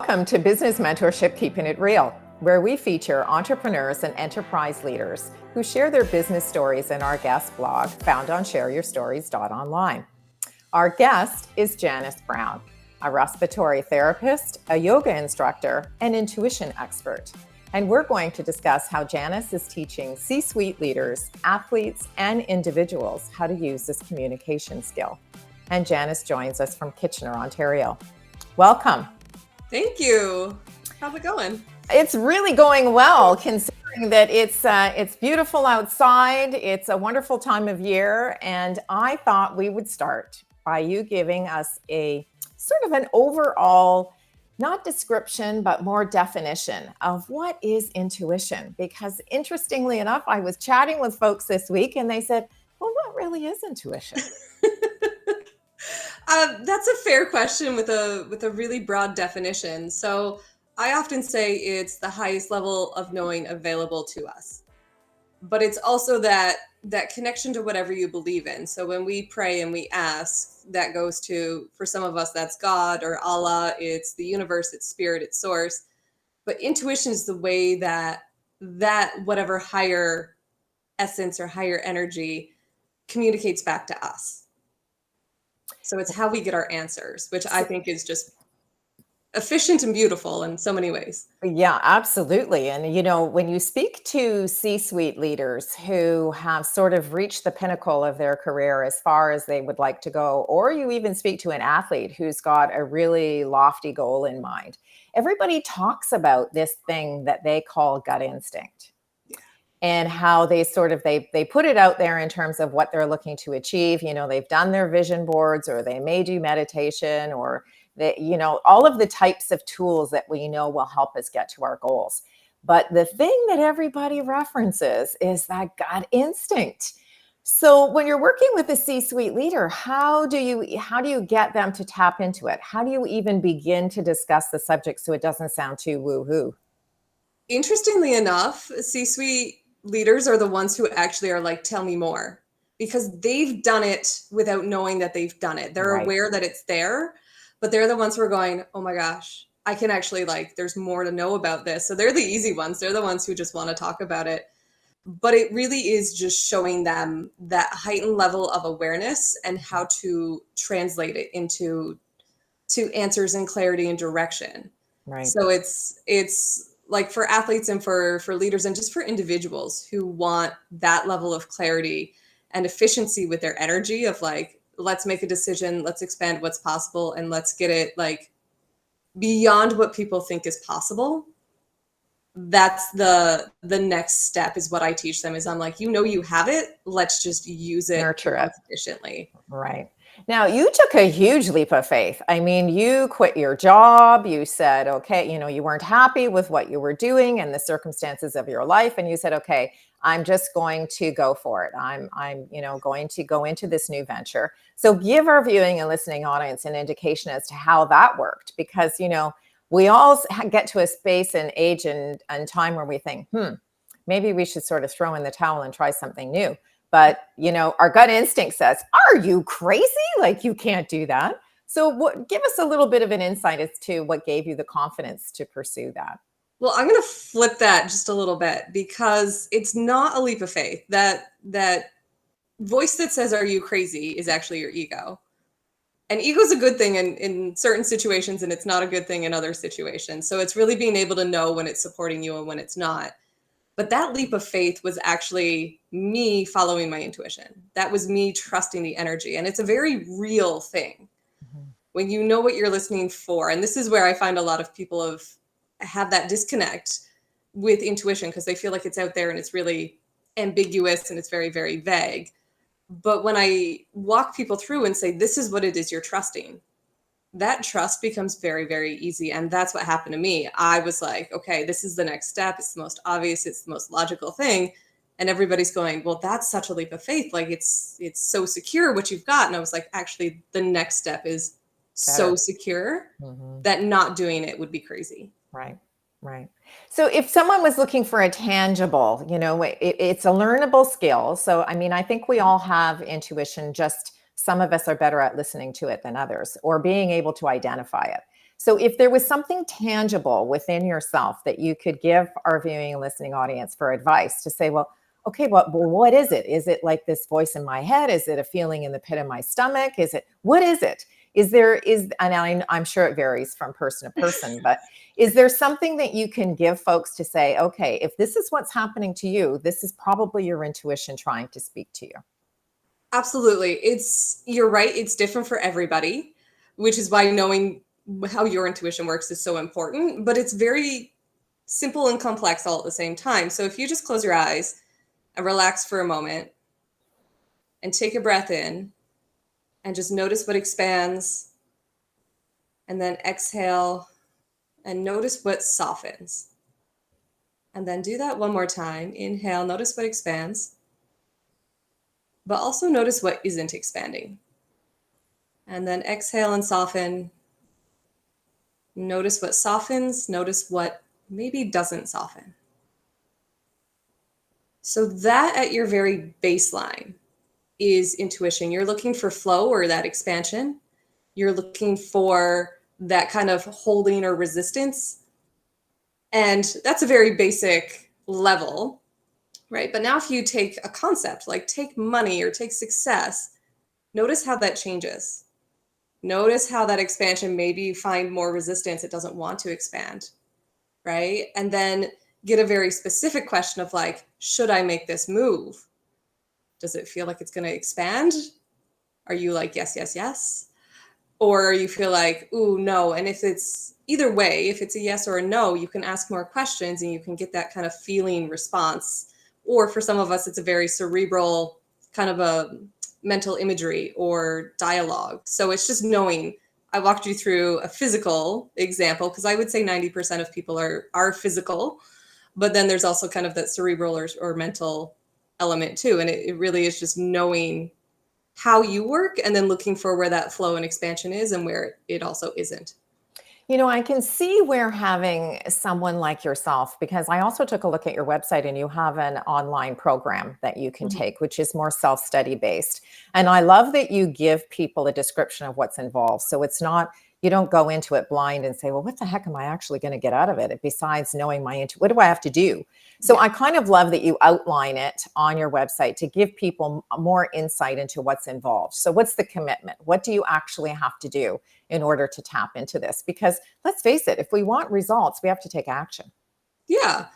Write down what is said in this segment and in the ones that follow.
Welcome to Business Mentorship Keeping It Real, where we feature entrepreneurs and enterprise leaders who share their business stories in our guest blog found on shareyourstories.online. Our guest is Janice Brown, a respiratory therapist, a yoga instructor, and intuition expert. And we're going to discuss how Janice is teaching C-suite leaders, athletes, and individuals how to use this communication skill. And Janice joins us from Kitchener, Ontario. Welcome. Thank you. How's it going? It's really going well, considering that it's beautiful outside. It's a wonderful time of year, and I thought we would start by you giving us a sort of an overall, not description, but more definition of what is intuition. Because interestingly enough, I was chatting with folks this week, and they said, "Well, what really is intuition?" That's a fair question with a really broad definition. So I often say it's the highest level of knowing available to us. But it's also that connection to whatever you believe in. So when we pray and we ask, that goes to, for some of us, that's God or Allah, it's the universe, it's spirit, it's source. But intuition is the way that whatever higher essence or higher energy communicates back to us. So it's how we get our answers, which I think is just efficient and beautiful in so many ways. Yeah, absolutely. And, when you speak to C-suite leaders who have sort of reached the pinnacle of their career as far as they would like to go, or you even speak to an athlete who's got a really lofty goal in mind, everybody talks about this thing that they call gut instinct. And how they sort of, they put it out there in terms of what they're looking to achieve. They've done their vision boards, or they may do meditation, or all of the types of tools that we know will help us get to our goals. But the thing that everybody references is that gut instinct. So when you're working with a C-suite leader, how do you get them to tap into it? How do you even begin to discuss the subject so it doesn't sound too woo-hoo? Interestingly enough, C-suite leaders are the ones who actually are like, tell me more, because they've done it without knowing that they've done it. They're aware that it's there, but they're the ones who are going, oh my gosh, I can actually, there's more to know about this. So they're the easy ones. They're the ones who just want to talk about it. But it really is just showing them that heightened level of awareness and how to translate it into answers and clarity and direction. Right. So it's like for athletes and for leaders and just for individuals who want that level of clarity and efficiency with their energy of let's make a decision, let's expand what's possible, and let's get it beyond what people think is possible. That's the next step is what I teach them is I'm like, you have it. Let's just use it. Nurture it efficiently. Right. Now, you took a huge leap of faith. I mean, you quit your job. You said, okay, you weren't happy with what you were doing and the circumstances of your life. And you said, okay, I'm just going to go for it. I'm going to go into this new venture. So give our viewing and listening audience an indication as to how that worked, because, we all get to a space and age and time where we think, maybe we should sort of throw in the towel and try something new. But, our gut instinct says, are you crazy? You can't do that. So give us a little bit of an insight as to what gave you the confidence to pursue that. Well, I'm going to flip that just a little bit, because it's not a leap of faith. That voice that says, are you crazy, is actually your ego. And ego is a good thing in certain situations, and it's not a good thing in other situations. So it's really being able to know when it's supporting you and when it's not. But that leap of faith was actually me following my intuition. That was me trusting the energy. And it's a very real thing. Mm-hmm. When you know what you're listening for. And this is where I find a lot of people have that disconnect with intuition, because they feel like it's out there and it's really ambiguous and it's very, very vague. But when I walk people through and say, this is what it is you're trusting, that trust becomes very, very easy. And that's what happened to me. I was like, okay, this is the next step. It's the most obvious. It's the most logical thing. And everybody's going, well, that's such a leap of faith. It's so secure what you've got. And I was like, actually, the next step is so secure that not doing it would be crazy. Right. So if someone was looking for a tangible, it's a learnable skill. So, I think we all have intuition, just some of us are better at listening to it than others, or being able to identify it. So if there was something tangible within yourself that you could give our viewing and listening audience for advice to say, well, okay, well, what is it? Is it like this voice in my head? Is it a feeling in the pit of my stomach? What is it? And I'm sure it varies from person to person, but is there something that you can give folks to say, okay, if this is what's happening to you, this is probably your intuition trying to speak to you? Absolutely. You're right, it's different for everybody, which is why knowing how your intuition works is so important, but it's very simple and complex all at the same time. So if you just close your eyes and relax for a moment and take a breath in and just notice what expands, and then exhale and notice what softens. And then do that one more time. Inhale, notice what expands, but also notice what isn't expanding. And then exhale and soften. Notice what softens, notice what maybe doesn't soften. So, that at your very baseline is intuition. You're looking for flow or that expansion. You're looking for that kind of holding or resistance. And that's a very basic level, right? But now, if you take a concept like take money or take success, notice how that changes. Notice how that expansion, maybe you find more resistance, it doesn't want to expand, right? And then get a very specific question of like, should I make this move? Does it feel like it's going to expand? Are you like, yes, yes, yes? Or you feel like, ooh, no. And if it's either way, if it's a yes or a no, you can ask more questions and you can get that kind of feeling response. Or for some of us, it's a very cerebral kind of a mental imagery or dialogue. So it's just knowing. I walked you through a physical example because I would say 90% of people are physical, but then there's also kind of that cerebral or mental element too. And it really is just knowing how you work and then looking for where that flow and expansion is and where it also isn't. I can see where having someone like yourself, because I also took a look at your website and you have an online program that you can Mhm. take, which is more self study based. And I love that you give people a description of what's involved. So it's not, you don't go into it blind and say, well, what the heck am I actually going to get out of it? Besides knowing what do I have to do? So Yeah. I kind of love that you outline it on your website to give people more insight into what's involved. So, what's the commitment? What do you actually have to do in order to tap into this? Because let's face it, if we want results, we have to take action. Yeah.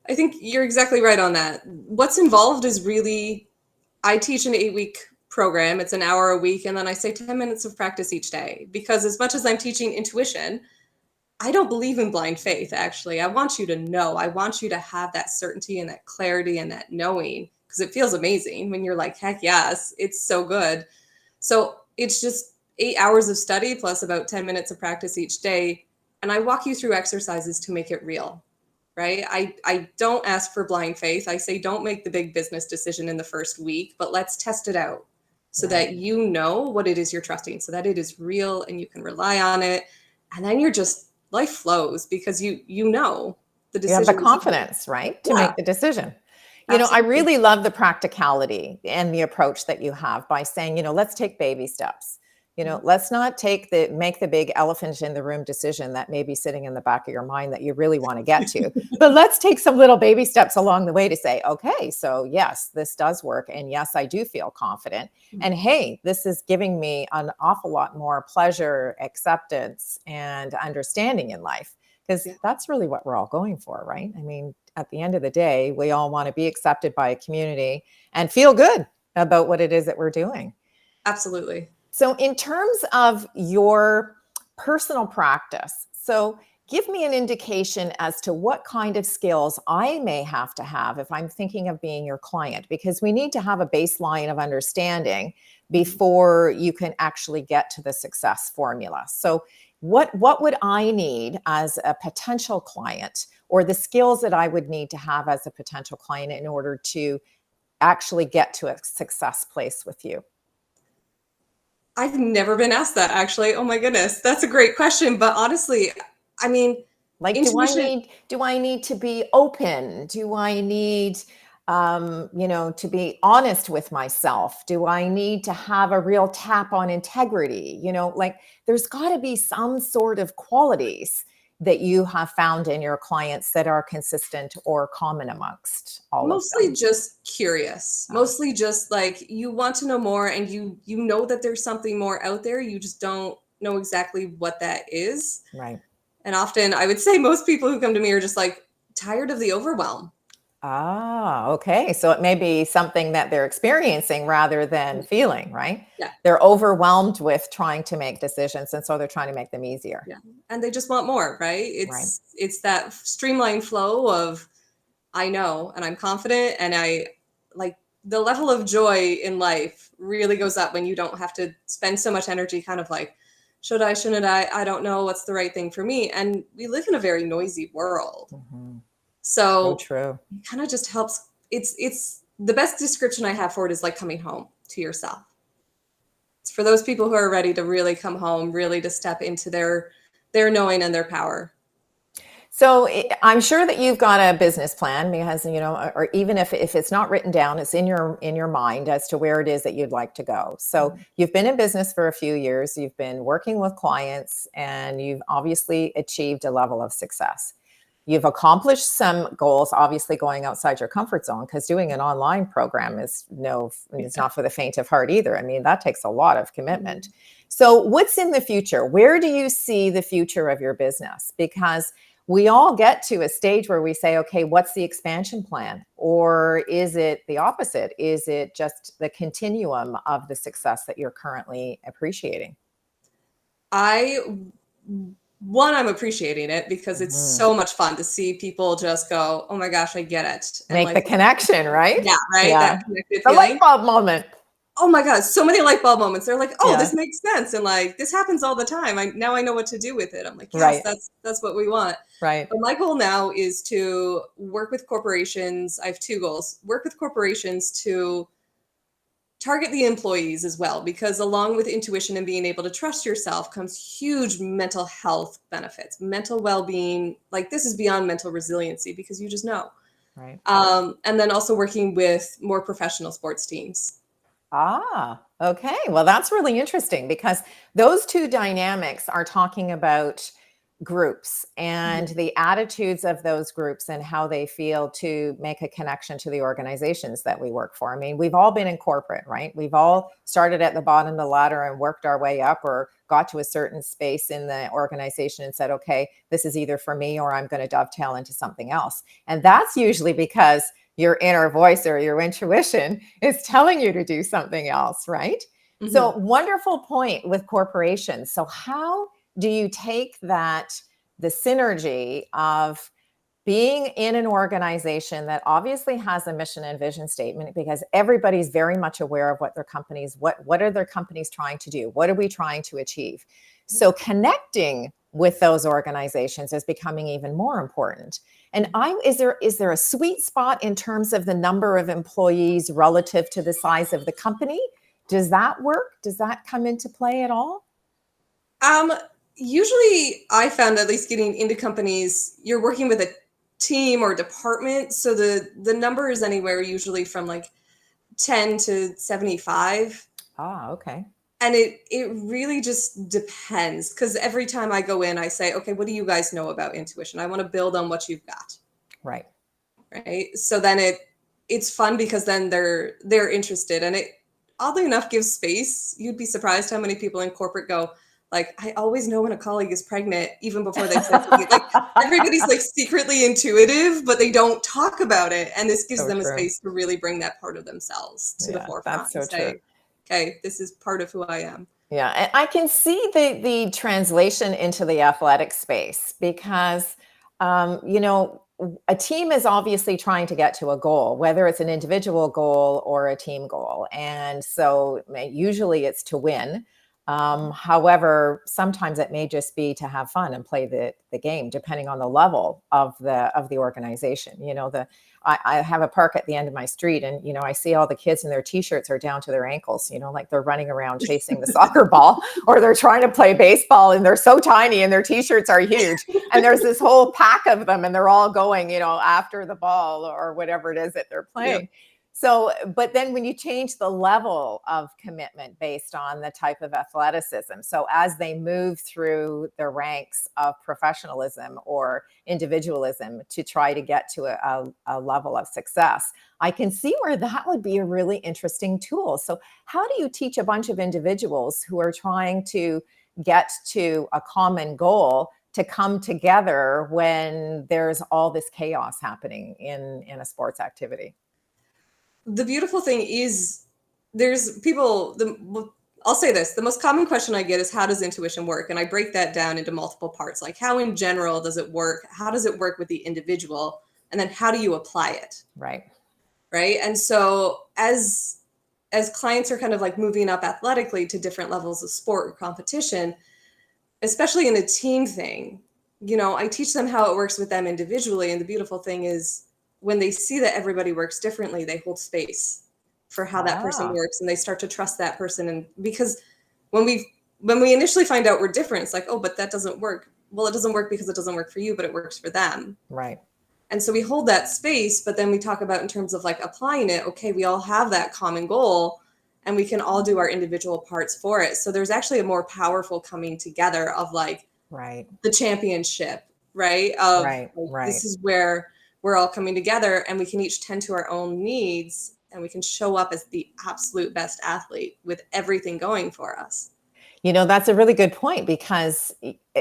I think you're exactly right on that. What's involved is really, I teach an 8-week program. It's an hour a week. And then I say 10 minutes of practice each day. Because as much as I'm teaching intuition, I don't believe in blind faith, actually. I want you to know. I want you to have that certainty and that clarity and that knowing because it feels amazing when you're like, heck yes, it's so good. So it's just 8 hours of study plus about 10 minutes of practice each day. And I walk you through exercises to make it real, right? I don't ask for blind faith. I say, don't make the big business decision in the first week, but let's test it out so Right. that you know what it is you're trusting, so that it is real and you can rely on it. And then you're just, life flows because you know the You have the decision is yours. confidence, right, to Yeah, make the decision. I absolutely. really love the practicality and the approach that you have by saying, let's take baby steps. Mhm. Let's not make the big elephant in the room decision that may be sitting in the back of your mind that you really want to get to. But let's take some little baby steps along the way to say, okay, so yes, this does work. And yes, I do feel confident. And hey, this is giving me an awful lot more pleasure, acceptance, and understanding in life, because Yeah, that's really what we're all going for, right? I mean, at the end of the day, we all want to be accepted by a community and feel good about what it is that we're doing. absolutely. So, in terms of your personal practice, so give me an indication as to what kind of skills I may have to have if I'm thinking of being your client, because we need to have a baseline of understanding Mhm. before you can actually get to the success formula. So, what would I need as a potential client, or the skills that I would need to have as a potential client in order to actually get to a success place with you? I've never been asked that actually. Oh my goodness. That's a great question. But honestly, I mean, Like, intuition. do I need to be open? Do I need to be honest with myself? Do I need to have a real tap on integrity? Like there's got to be some sort of qualities that you have found in your clients that are consistent or common amongst all of Mostly them. just curious. Mostly just like you want to know more, and you know that there's something more out there. You just don't know exactly what that is. Right. And often I would say most people who come to me are just like tired of the overwhelm. Ah, okay. So it may be something that they're experiencing rather than feeling, right? Yeah. They're overwhelmed with trying to make decisions, and so they're trying to make them easier. Yeah. And they just want more, right? Right. It's that streamlined flow of I know and I'm confident, and I like the level of joy in life really goes up when you don't have to spend so much energy kind of like should I, shouldn't I don't know what's the right thing for me. And we live in a very noisy world. Hmm. So So true. it kind of just helps. It's the best description I have for it is like coming home to yourself. It's for those people who are ready to really come home, really to step into their knowing and their power. So I'm sure that you've got a business plan because, or even if it's not written down, it's in your mind as to where it is that you'd like to go. So you've been in business for a few years, you've been working with clients, and you've obviously achieved a level of success. You've accomplished some goals, obviously going outside your comfort zone, because doing an online program it's not for the faint of heart either. I mean, that takes a lot of commitment. So what's in the future? Where do you see the future of your business? Because we all get to a stage where we say, okay, what's the expansion plan? Or is it the opposite? Is it just the continuum of the success that you're currently appreciating? I One, I'm appreciating it because it's Mhm. so much fun to see people just go, "Oh my gosh, I get it." And Make like, the connection, right? yeah, right? Yeah. That connected The light feeling. bulb moment. Oh my god, so many light bulb moments. They're like, "Oh, Yeah. this makes sense." And like, this happens all the time. I know what to do with it. I'm like, "Yes, Right. that's what we want." Right. But my goal now is to work with corporations. I have two goals. Work with corporations to target the employees as well, because along with intuition and being able to trust yourself comes huge mental health benefits, mental well-being. Like this is beyond mental resiliency because you just know. Right. And then also working with more professional sports teams. Ah, okay. Well, that's really interesting because those two dynamics are talking about groups and Mhm. the attitudes of those groups and how they feel to make a connection to the organizations that we work for. I mean, we've all been in corporate, right? We've all started at the bottom of the ladder and worked our way up or got to a certain space in the organization and said, okay, this is either for me or I'm going to dovetail into something else. And that's usually because your inner voice or your intuition is telling you to do something else, right? Mhm. So, wonderful point with corporations. So, how do you take the synergy of being in an organization that obviously has a mission and vision statement because everybody's very much aware of what are their companies trying to do, what are we trying to achieve? So connecting with those organizations is becoming even more important. And I is there a sweet spot in terms of the number of employees relative to the size of the company? Does that work? Does that come into play at all? Um, Usually I found at least getting into companies, you're working with a team or department, so the number is anywhere usually from like 10 to 75. Ah, okay. And it really just depends because every time I go in, I say, okay, what do you guys know about intuition? I want to build on what you've got, Right. right? So then it's fun because then they're interested, and it oddly enough gives space. You'd be surprised how many people in corporate go, like, I always know when a colleague is pregnant, even before they say something. Like everybody's like secretly intuitive, but they don't talk about it. And this gives So them a true. space to really bring that part of themselves to the Yeah, that's forefront and so true. say, okay, this is part of who I am. Yeah, and I can see the translation into the athletic space because, a team is obviously trying to get to a goal, whether it's an individual goal or a team goal, and so usually it's to win. However, sometimes it may just be to have fun and play the game, depending on the level of the organization. I have a park at the end of my street, and I see all the kids and their t-shirts are down to their ankles. Like they're running around chasing the soccer ball, or they're trying to play baseball, and they're so tiny, and their t-shirts are huge. And there's this whole pack of them, and they're all going, after the ball or whatever it is that they're playing. Yep. So, but then when you change the level of commitment based on the type of athleticism, so as they move through the ranks of professionalism or individualism to try to get to a level of success, I can see where that would be a really interesting tool. So, how do you teach a bunch of individuals who are trying to get to a common goal to come together when there's all this chaos happening in a sports activity? The beautiful thing is there's people, I'll say this, the most common question I get is, how does intuition work? And I break that down into multiple parts, like how in general does it work? How does it work with the individual? And then how do you apply it? Right. Right. And so as clients are kind of like moving up athletically to different levels of sport or competition, especially in a team thing, I teach them how it works with them individually. And the beautiful thing is, when they see that everybody works differently, they hold space for how that person Ah, works, and they start to trust that person. And because when we initially find out we're different, it's like, oh, but that doesn't work. Well, it doesn't work because it doesn't work for you, but it works for them. right. And so we hold that space, but then we talk about in terms of like applying it. Okay, we all have that common goal, and we can all do our individual parts for it. So there's actually a more powerful coming together of like Right. the championship, right? Of Right. like, Right. this is where we're all coming together, and we can each tend to our own needs, and we can show up as the absolute best athlete with everything going for us. That's a really good point, because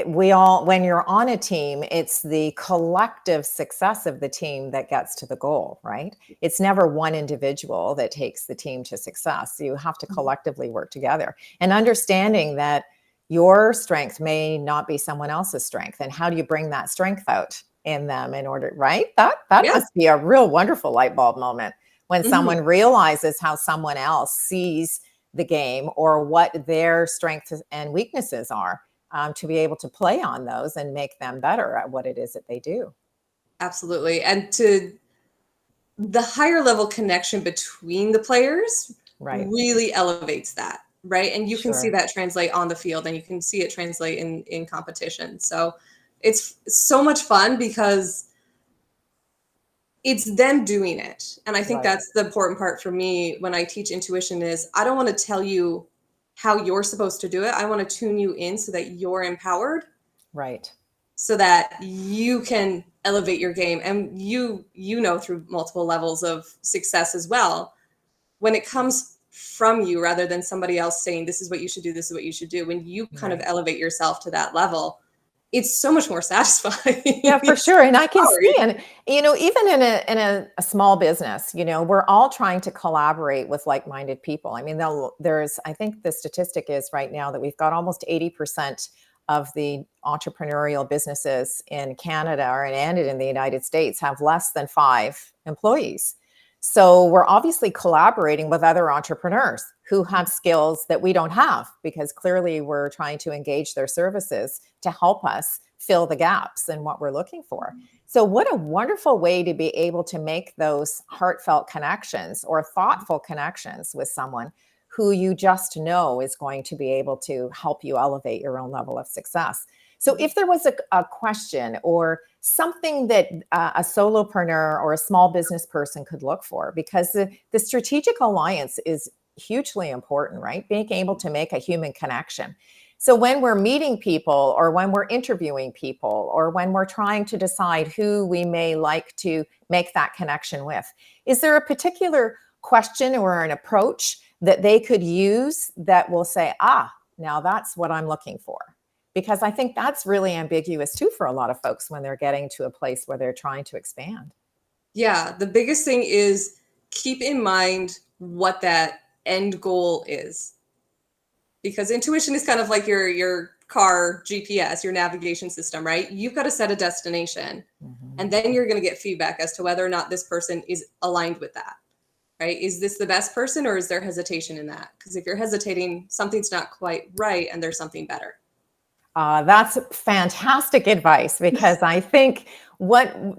when you're on a team, it's the collective success of the team that gets to the goal, right? It's never one individual that takes the team to success. You have to Mhm. collectively work together, and understanding that your strength may not be someone else's strength. And how do you bring that strength out in them in order, right? That Yeah. must be a real wonderful light bulb moment when Mhm. someone realizes how someone else sees the game or what their strengths and weaknesses are, to be able to play on those and make them better at what it is that they do. Absolutely. And to the higher level connection between the players Right. really elevates that, right? And you can see Sure. that translate on the field, and you can see it translate in competition. So it's so much fun because it's them doing it. And I think Right. that's the important part for me when I teach intuition is, I don't want to tell you how you're supposed to do it. I want to tune you in so that you're empowered, Right. so that you can elevate your game. And through multiple levels of success as well, when it comes from you rather than somebody else saying, this is what you should do, this is what you should do, when you kind of Right. elevate yourself to that level, it's so much more satisfying. Yeah, for It's sure. And I can see, empowering. and even in a small business, we're all trying to collaborate with like-minded people. I mean, I think the statistic is right now that we've got almost 80% of the entrepreneurial businesses in Canada and in the United States have less than 5 employees. So we're obviously collaborating with other entrepreneurs who have skills that we don't have, because clearly we're trying to engage their services to help us fill the gaps in what we're looking for. So, what a wonderful way to be able to make those heartfelt connections or thoughtful connections with someone who you just know is going to be able to help you elevate your own level of success. So, if there was a question or something that a solopreneur or a small business person could look for, because the strategic alliance is hugely important, right? Being able to make a human connection. So when we're meeting people or when we're interviewing people or when we're trying to decide who we may like to make that connection with, is there a particular question or an approach that they could use that will say, now that's what I'm looking for? Because I think that's really ambiguous too for a lot of folks when they're getting to a place where they're trying to expand. Yeah, the biggest thing is, keep in mind what that end goal is. Because intuition is kind of like your car GPS, your navigation system, right? You've got to set a destination, Mhm. and then you're going to get feedback as to whether or not this person is aligned with that. right? Is this the best person, or is there hesitation in that? Because if you're hesitating, something's not quite right and there's something better. That's fantastic advice, because I think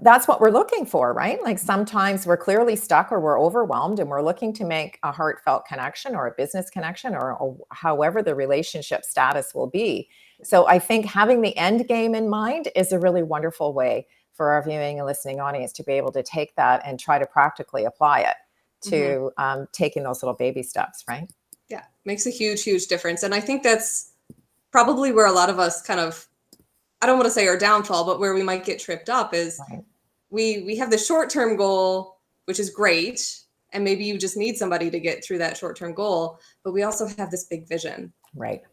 that's what we're looking for, right? Like sometimes we're clearly stuck or we're overwhelmed and we're looking to make a heartfelt connection or a business connection, or however the relationship status will be. So I think having the end game in mind is a really wonderful way for our viewing and listening audience to be able to take that and try to practically apply it Mhm. to taking those little baby steps, right? Yeah, makes a huge, huge difference. And I think that's probably where a lot of us kind of, I don't want to say our downfall, but where we might get tripped up is Right. we have the short-term goal, which is great, and maybe you just need somebody to get through that short-term goal, but we also have this big vision. Right.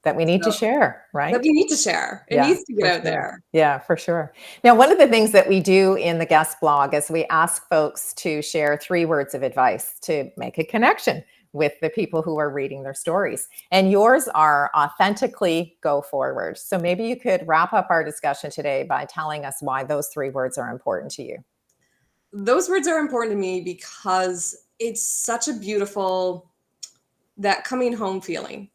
That we need to So share, that right? we need to share. It Yeah, needs to get for out sure. there. Yeah, for sure. Now, one of the things that we do in the guest blog is we ask folks to share 3 words of advice to make a connection with the people who are reading their stories. And yours are authentically go forward. So maybe you could wrap up our discussion today by telling us why those 3 words are important to you. Those words are important to me because it's such a beautiful, that coming home feeling,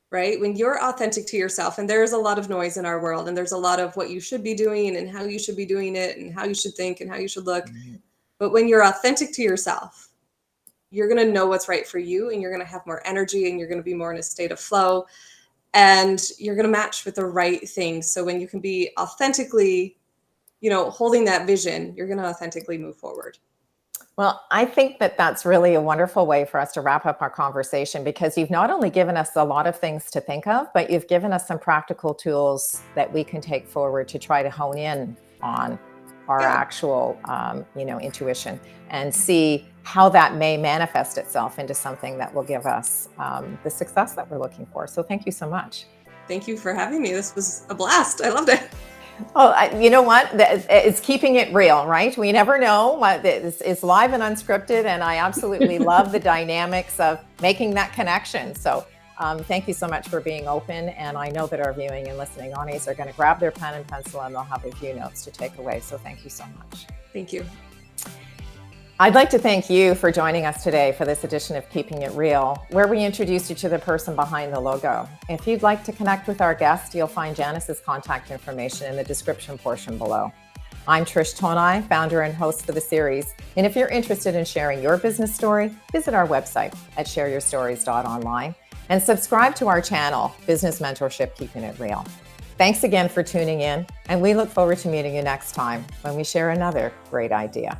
right? When you're authentic to yourself, and there's a lot of noise in our world, and there's a lot of what you should be doing and how you should be doing it and how you should think and how you should look. Mhm. But when you're authentic to yourself, you're going to know what's right for you, and you're going to have more energy, and you're going to be more in a state of flow, and you're going to match with the right things. So when you can be authentically, holding that vision, you're going to authentically move forward. Well, I think that that's really a wonderful way for us to wrap up our conversation, because you've not only given us a lot of things to think of, but you've given us some practical tools that we can take forward to try to hone in on our Yeah. actual, intuition, and see how that may manifest itself into something that will give us the success that we're looking for. So thank you so much. Thank you for having me. This was a blast. I loved it. Oh, you know what? It's keeping it real, right? We never know what it's live and unscripted, and I absolutely love the dynamics of making that connection. So, thank you so much for being open, and I know that our viewing and listening audience are going to grab their pen and pencil, and they'll have a few notes to take away. So, thank you so much. Thank you. I'd like to thank you for joining us today for this edition of Keeping It Real, where we introduce you to the person behind the logo. If you'd like to connect with our guest, you'll find Janice's contact information in the description portion below. I'm Trish Tonai, founder and host for the series. And if you're interested in sharing your business story, visit our website at shareyourstories.online and subscribe to our channel, Business Mentorship Keeping It Real. Thanks again for tuning in, and we look forward to meeting you next time when we share another great idea.